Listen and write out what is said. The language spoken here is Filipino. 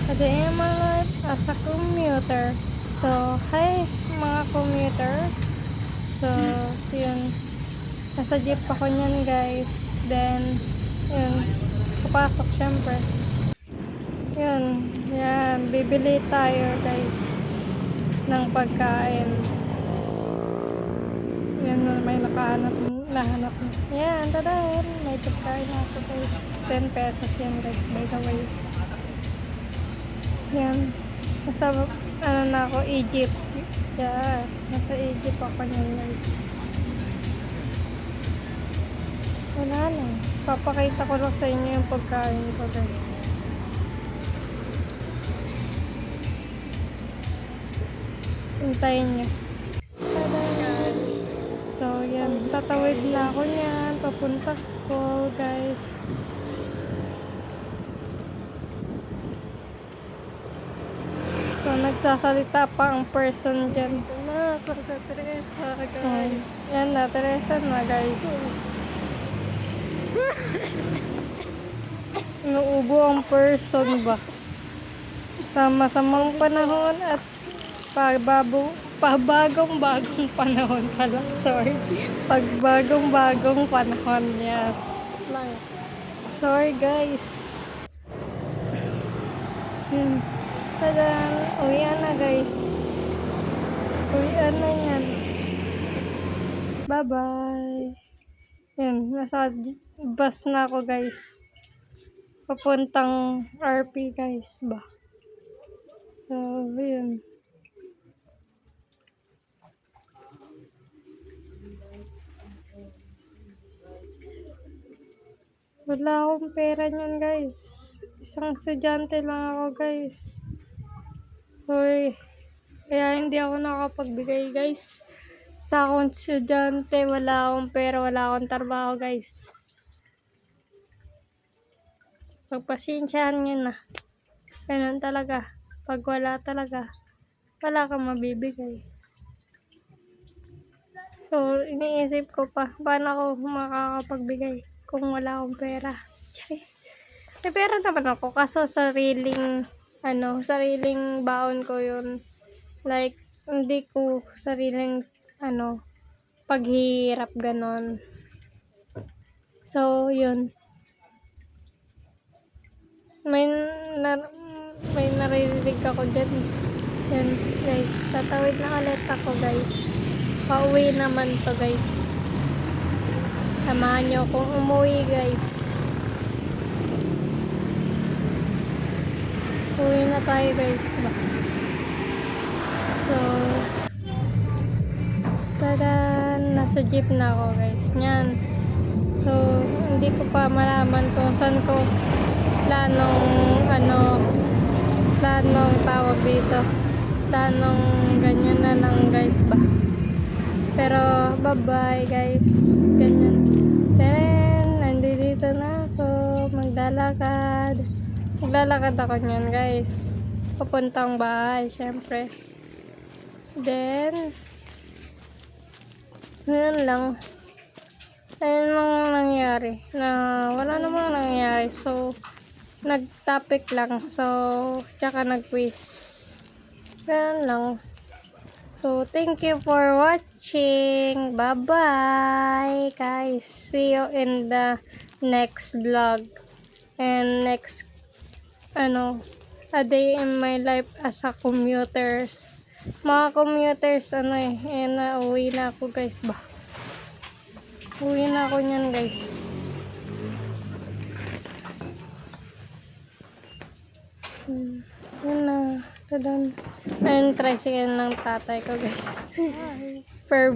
A day in my life as a commuter. So, hi mga commuter. So, yun. Nasa jeep ako niyan guys. Then, yun. Papasok syempre. Yun. Yan. Bibili tayo guys. Ng pagkain. Yan. May nahanap. Yan. Tadaan. May pagkain ako guys. 10 pesos yan guys. By the way. Yan. Nasa, na ako, Egypt. Yes. Nasa Egypt ako niyan guys. Wala lang. Papakita ko lang sa inyo yung pagkain ko guys. Hintayin nyo. Guys. So yan. Tatawid na ako niyan. Papunta school guys. So, nagsasalita pa ang person dyan. Ito na, para sa Teresa, guys. Yan na, Teresa na, guys. Inuubo ang person ba? Sa masamang panahon at pabagong-bagong panahon pala. Sorry. Pagbagong-bagong panahon yan. Sorry, guys. Tadaan, uwian na guys. Uwian na yan. Bye bye. Yan, nasa bus na ako guys. Papuntang RP guys ba. So, yun. Wala akong pera niyan guys. Isang estudyante lang ako guys. Hoy, kaya hindi ako nakapagbigay guys. Sa akong estudyante, wala akong pera, wala akong trabaho guys. Pagpasensyahan nyo na. Ganun talaga. Pag wala talaga, wala kang mabibigay. So, iniisip ko pa, paano ako makakapagbigay kung wala akong pera. May pera naman ako, kaso sariling baon ko yun. Like, hindi ko sariling, paghihirap ganon. So, yun. May naririnig ako dyan. Yan, guys. Tatawid na ulit ako, guys. Pauwi naman to, guys. Samahan nyo akong umuwi, guys. Uwi na tayo guys. So, tadan, nasa jeep na ako guys. Yan. So, hindi ko pa malaman kung saan ko planong tawag dito. Planong ganyan na lang guys ba. Pero, bye-bye guys. Ganyan. Then, nandito na ako. Maglalakad ako niyan guys, papuntang bahay syempre. Then yun lang, ayun mga nangyari na wala namang nangyari. So nag-topic lang, so tsaka nag-quiz, ganun lang. So thank you for watching. Bye bye guys, see you in the next vlog and next a day in my life as a commuters. Mga commuters, uwi na ako guys ba. Uwi na ako niyan guys. Yun na, tadan. Ayun, tricycle ng tatay ko guys. Per